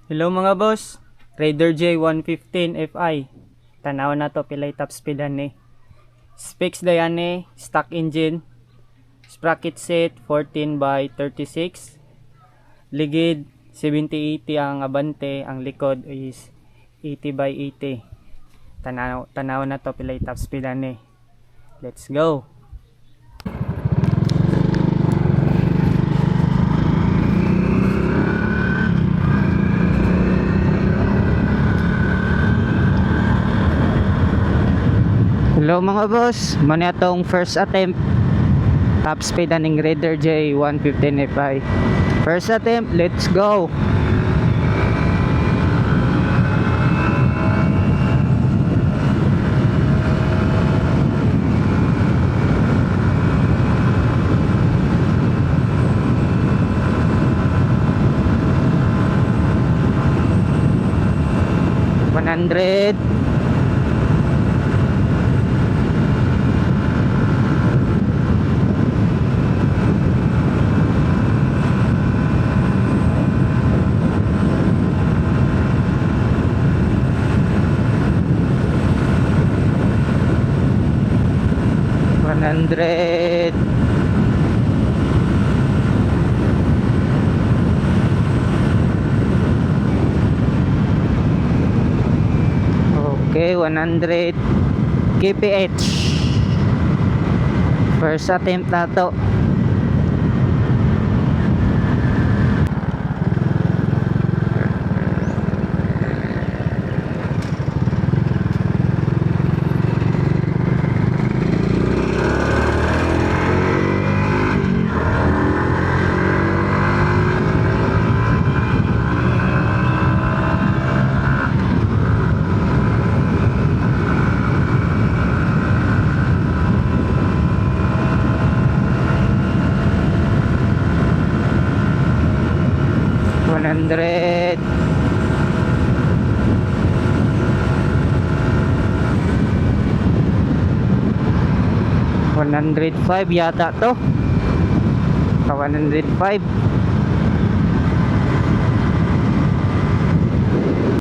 Hello mga boss, Raider J115 Fi. Tanaw na to pilay top speed ani. Specs dayane, stock engine, sprocket set 14 by 36, ligid 70-80 ang abante, ang likod is 80 by 80. Tanaw na to pilay top speed ani. Let's go. Hello mga boss, muna itong first attempt top speed aning Raider J115 Fi. First attempt, let's go. $100. Okay, 100 kph. First attempt na to. $100. $105 yata to. 105.